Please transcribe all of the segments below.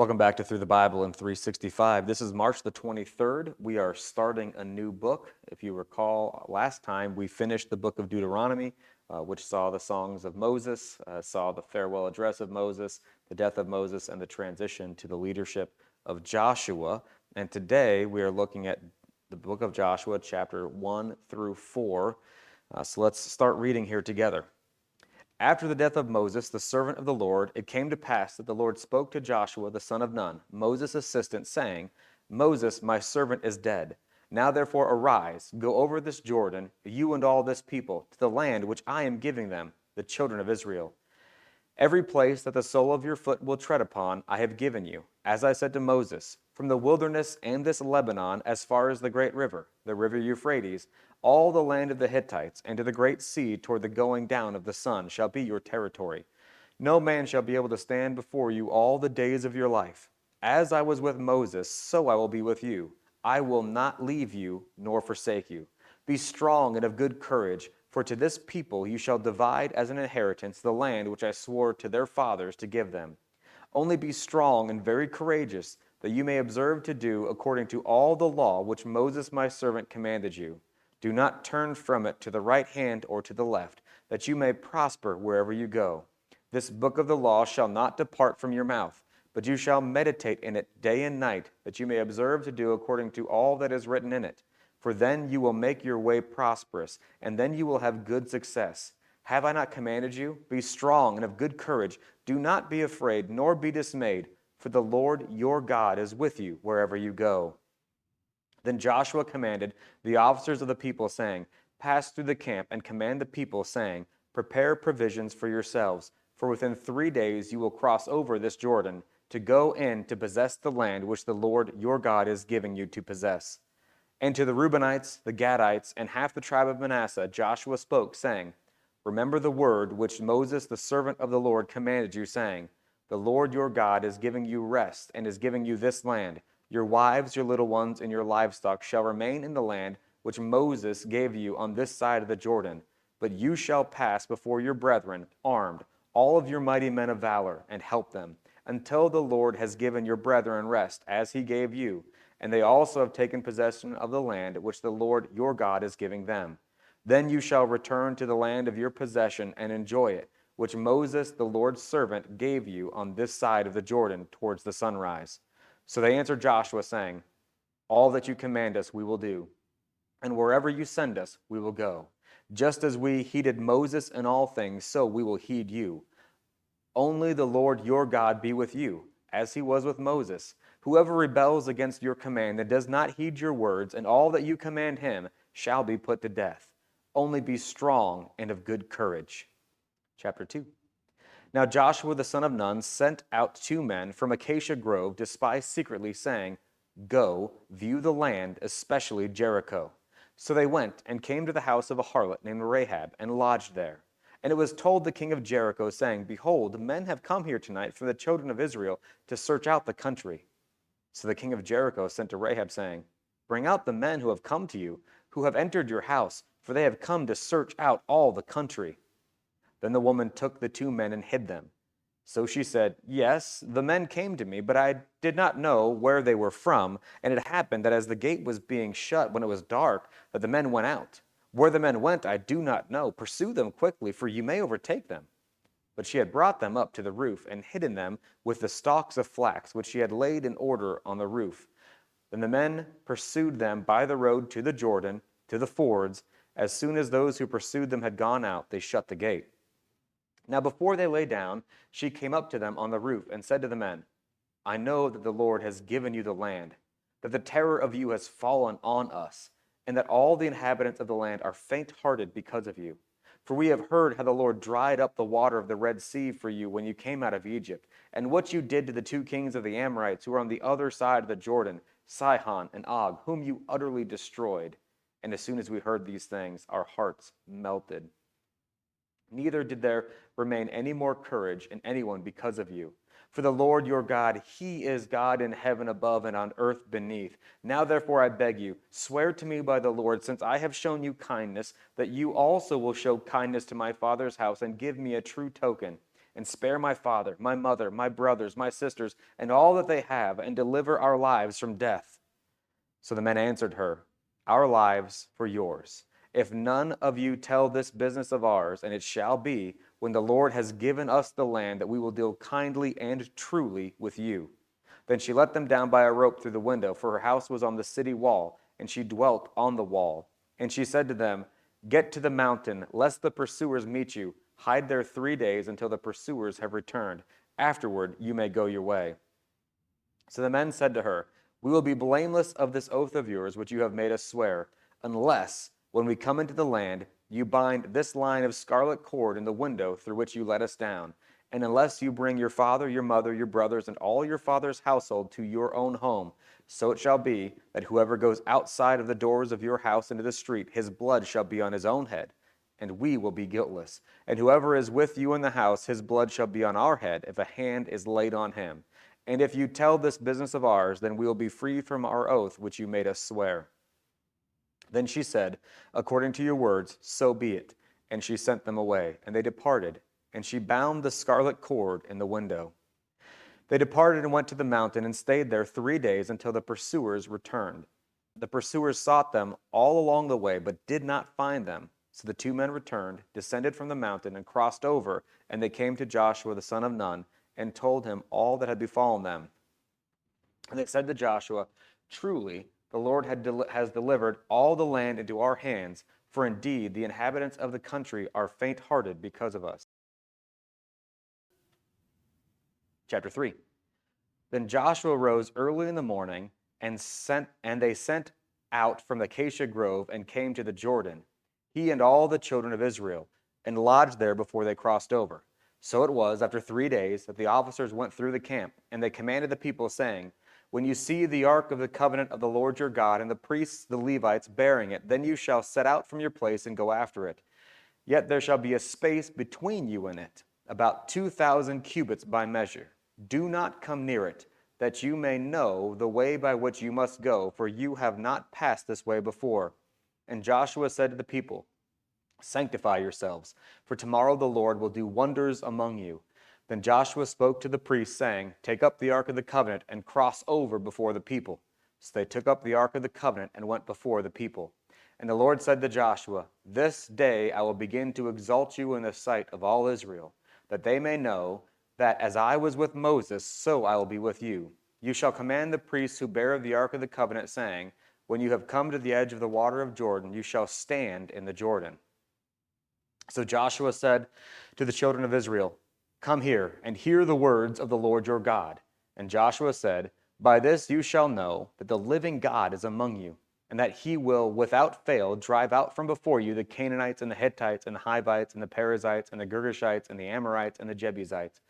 Welcome back to Through the Bible in 365. This is March the 23rd. We are starting a new book. If you recall, last time we finished the book of Deuteronomy, which saw the songs of Moses, saw the farewell address of Moses, the death of Moses, and the transition to the leadership of Joshua. And today we are looking at the book of Joshua, chapter 1 through 4. So let's start reading here together. After the death of Moses, the servant of the Lord, it came to pass that the Lord spoke to Joshua the son of Nun, Moses' assistant, saying, Moses, my servant, is dead. Now therefore arise, go over this Jordan, you and all this people, to the land which I am giving them, the children of Israel. Every place that the sole of your foot will tread upon, I have given you, as I said to Moses, from the wilderness and this Lebanon as far as the great river, the river Euphrates, all the land of the Hittites, and to the great sea toward the going down of the sun shall be your territory. No man shall be able to stand before you all the days of your life. As I was with Moses, so I will be with you. I will not leave you nor forsake you. Be strong and of good courage, for to this people you shall divide as an inheritance the land which I swore to their fathers to give them. Only be strong and very courageous, that you may observe to do according to all the law which Moses my servant commanded you. Do not turn from it to the right hand or to the left, that you may prosper wherever you go. This book of the law shall not depart from your mouth, but you shall meditate in it day and night, that you may observe to do according to all that is written in it. For then you will make your way prosperous, and then you will have good success. Have I not commanded you? Be strong and of good courage. Do not be afraid, nor be dismayed, for the Lord your God is with you wherever you go. Then Joshua commanded the officers of the people, saying, Pass through the camp and command the people, saying, Prepare provisions for yourselves, for within 3 days you will cross over this Jordan, to go in to possess the land which the Lord your God is giving you to possess. And to the Reubenites, the Gadites, and half the tribe of Manasseh, Joshua spoke, saying, Remember the word which Moses, the servant of the Lord, commanded you, saying, The Lord your God is giving you rest, and is giving you this land. Your wives, your little ones, and your livestock shall remain in the land which Moses gave you on this side of the Jordan. But you shall pass before your brethren, armed, all of your mighty men of valor, and help them, until the Lord has given your brethren rest, as he gave you. And they also have taken possession of the land which the Lord your God is giving them. Then you shall return to the land of your possession and enjoy it, which Moses, the Lord's servant, gave you on this side of the Jordan towards the sunrise. So they answered Joshua, saying, All that you command us we will do, and wherever you send us we will go. Just as we heeded Moses in all things, so we will heed you. Only the Lord your God be with you, as he was with Moses. Whoever rebels against your command and does not heed your words, and all that you command him, shall be put to death. Only be strong and of good courage. Chapter 2. Now Joshua the son of Nun sent out 2 men from Acacia Grove to spy secretly, saying, Go, view the land, especially Jericho. So they went and came to the house of a harlot named Rahab, and lodged there. And it was told the king of Jericho, saying, Behold, men have come here tonight from the children of Israel to search out the country. So the king of Jericho sent to Rahab, saying, Bring out the men who have come to you, who have entered your house, for they have come to search out all the country. Then the woman took the 2 men and hid them. So she said, Yes, the men came to me, but I did not know where they were from. And it happened that as the gate was being shut when it was dark, that the men went out. Where the men went, I do not know. Pursue them quickly, for you may overtake them. But she had brought them up to the roof and hidden them with the stalks of flax, which she had laid in order on the roof. Then the men pursued them by the road to the Jordan, to the fords. As soon as those who pursued them had gone out, they shut the gate. Now before they lay down, she came up to them on the roof and said to the men, I know that the Lord has given you the land, that the terror of you has fallen on us, and that all the inhabitants of the land are faint-hearted because of you. For we have heard how the Lord dried up the water of the Red Sea for you when you came out of Egypt, and what you did to the 2 kings of the Amorites who were on the other side of the Jordan, Sihon and Og, whom you utterly destroyed. And as soon as we heard these things, our hearts melted. Neither did there remain any more courage in anyone because of you. For the Lord your God, he is God in heaven above and on earth beneath. Now therefore I beg you, swear to me by the Lord, since I have shown you kindness, that you also will show kindness to my father's house and give me a true token. and spare my father, my mother, my brothers, my sisters, and all that they have, and deliver our lives from death." So the men answered her, "Our lives for yours. If none of you tell this business of ours, and it shall be, when the Lord has given us the land, that we will deal kindly and truly with you." Then she let them down by a rope through the window, for her house was on the city wall, and she dwelt on the wall. And she said to them, "Get to the mountain, lest the pursuers meet you. Hide there 3 days until the pursuers have returned. Afterward you may go your way." So the men said to her, "We will be blameless of this oath of yours, which you have made us swear, unless, when we come into the land, you bind this line of scarlet cord in the window through which you let us down, and unless you bring your father, your mother, your brothers, and all your father's household to your own home. So it shall be that whoever goes outside of the doors of your house into the street, his blood shall be on his own head, and we will be guiltless. And whoever is with you in the house, his blood shall be on our head, if a hand is laid on him. And if you tell this business of ours, then we will be free from our oath which you made us swear." Then she said, "According to your words, so be it." And she sent them away, and they departed, and she bound the scarlet cord in the window. They departed and went to the mountain and stayed there 3 days until the pursuers returned. The pursuers sought them all along the way, but did not find them. So the two men returned, descended from the mountain, and crossed over, and they came to Joshua the son of Nun, and told him all that had befallen them. And they said to Joshua, "Truly, the Lord has delivered all the land into our hands, for indeed the inhabitants of the country are faint-hearted because of us." Chapter 3. Then Joshua rose early in the morning, and they sent out from the acacia grove and came to the Jordan, he and all the children of Israel, and lodged there before they crossed over. So it was, after 3 days, that the officers went through the camp, and they commanded the people, saying, "When you see the ark of the covenant of the Lord your God, and the priests, the Levites, bearing it, then you shall set out from your place and go after it. Yet there shall be a space between you and it, about 2,000 cubits by measure. Do not come near it, that you may know the way by which you must go, for you have not passed this way before." And Joshua said to the people, "Sanctify yourselves, for tomorrow the Lord will do wonders among you." Then Joshua spoke to the priests, saying, "Take up the ark of the covenant and cross over before the people." So they took up the ark of the covenant and went before the people. And the Lord said to Joshua, "This day I will begin to exalt you in the sight of all Israel, that they may know that as I was with Moses, so I will be with you. You shall command the priests who bear the ark of the covenant, saying, when you have come to the edge of the water of Jordan, you shall stand in the Jordan." So Joshua said to the children of Israel, "Come here and hear the words of the Lord your God." And Joshua said, "By this you shall know that the living God is among you, and that he will without fail drive out from before you the Canaanites and the Hittites and the Hivites and the Perizzites and the Girgashites and the Amorites and the Jebusites.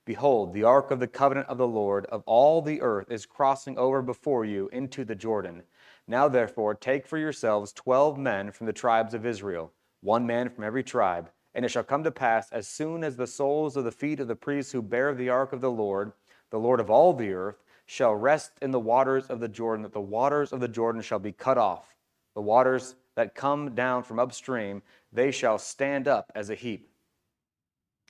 Behold, the ark of the covenant of the Lord of all the earth is crossing over before you into the Jordan. Now therefore take for yourselves 12 men from the tribes of Israel, one man from every tribe. And it shall come to pass, as soon as the soles of the feet of the priests who bear the ark of the Lord of all the earth, shall rest in the waters of the Jordan, that the waters of the Jordan shall be cut off. The waters that come down from upstream, they shall stand up as a heap."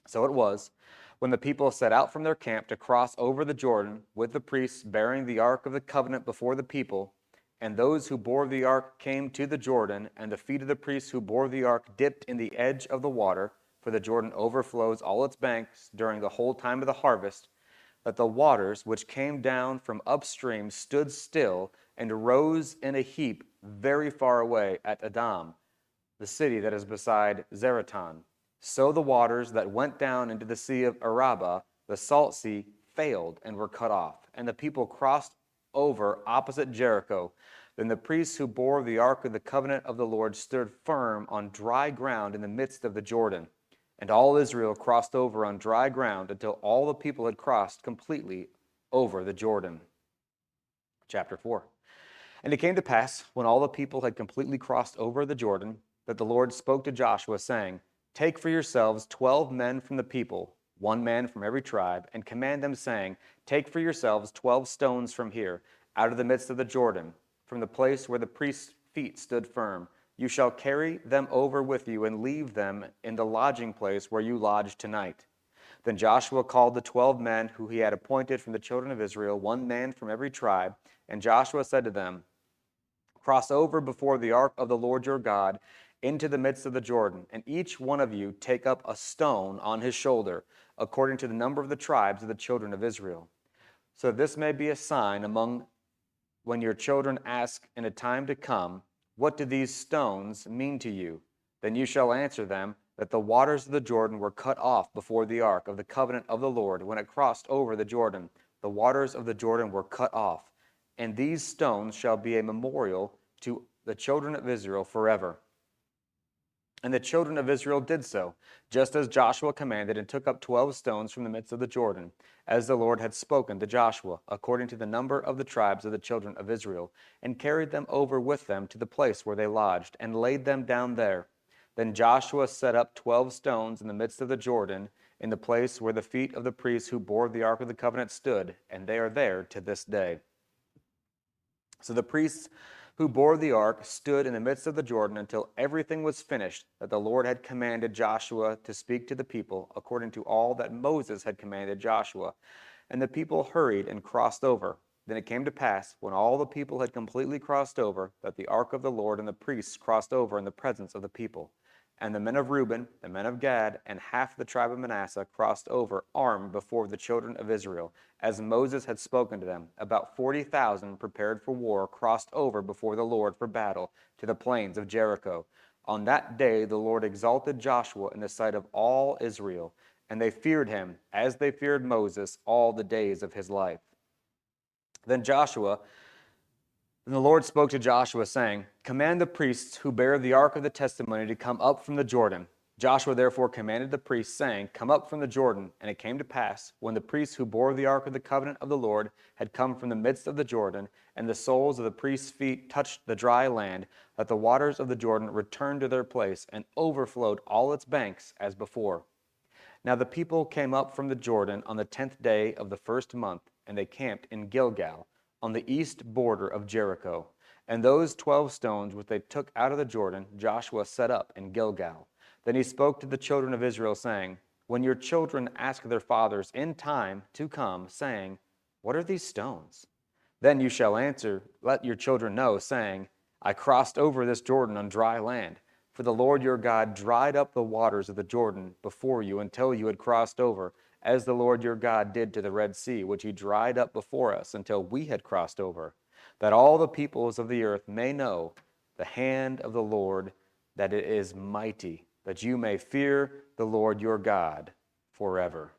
So it was, when the people set out from their camp to cross over the Jordan, with the priests bearing the ark of the covenant before the people, and those who bore the ark came to the Jordan, and the feet of the priests who bore the ark dipped in the edge of the water, for the Jordan overflows all its banks during the whole time of the harvest, that the waters which came down from upstream stood still and rose in a heap very far away at Adam, the city that is beside Zeratan. So the waters that went down into the sea of Arabah, the salt sea, failed and were cut off, and the people crossed over opposite Jericho. Then the priests who bore the ark of the covenant of the Lord stood firm on dry ground in the midst of the Jordan. And all Israel crossed over on dry ground until all the people had crossed completely over the Jordan. Chapter 4. And it came to pass, when all the people had completely crossed over the Jordan, that the Lord spoke to Joshua, saying, "Take for yourselves 12 men from the people, one man from every tribe, and command them, saying, Take for yourselves 12 stones from here, out of the midst of the Jordan, from the place where the priest's feet stood firm. You shall carry them over with you and leave them in the lodging place where you lodge tonight. Then Joshua called the 12 men who he had appointed from the children of Israel, one man from every tribe. And Joshua said to them, cross over before the ark of the Lord your God into the midst of the Jordan, and each one of you take up a stone on his shoulder, according to the number of the tribes of the children of Israel. So this may be a sign among when your children ask in a time to come, what do these stones mean to you? Then you shall answer them that the waters of the Jordan were cut off before the ark of the covenant of the Lord when it crossed over the Jordan. The waters of the Jordan were cut off. And these stones shall be a memorial to the children of Israel forever. And the children of Israel did so, just as Joshua commanded, and took up 12 stones from the midst of the Jordan, as the Lord had spoken to Joshua, according to the number of the tribes of the children of Israel, and carried them over with them to the place where they lodged, and laid them down there. Then Joshua set up 12 stones in the midst of the Jordan, in the place where the feet of the priests who bore the ark of the covenant stood, and they are there to this day. So the priests who bore the ark stood in the midst of the Jordan until everything was finished that the Lord had commanded Joshua to speak to the people, according to all that Moses had commanded Joshua. And the people hurried and crossed over. Then it came to pass, when all the people had completely crossed over, that the ark of the Lord and the priests crossed over in the presence of the people. And the men of Reuben, the men of Gad, and half the tribe of Manasseh crossed over armed before the children of Israel, as Moses had spoken to them. About 40,000 prepared for war crossed over before the Lord for battle to the plains of Jericho. On that day the Lord exalted Joshua in the sight of all Israel, and they feared him as they feared Moses all the days of his life. Then the Lord spoke to Joshua, saying, command the priests who bear the ark of the testimony to come up from the Jordan. Joshua therefore commanded the priests, saying, come up from the Jordan. And it came to pass, when the priests who bore the ark of the covenant of the Lord had come from the midst of the Jordan, and the soles of the priests' feet touched the dry land, that the waters of the Jordan returned to their place, and overflowed all its banks as before. Now the people came up from the Jordan on the 10th day of the first month, and they camped in Gilgal, on the east border of Jericho. And those 12 stones which they took out of the Jordan, Joshua set up in Gilgal. Then he spoke to the children of Israel, saying, when your children ask their fathers in time to come, saying, what are these stones? Then you shall answer, let your children know, saying, I crossed over this Jordan on dry land. For the Lord your God dried up the waters of the Jordan before you until you had crossed over, as the Lord your God did to the Red Sea, which he dried up before us until we had crossed over, that all the peoples of the earth may know the hand of the Lord, that it is mighty, that you may fear the Lord your God forever.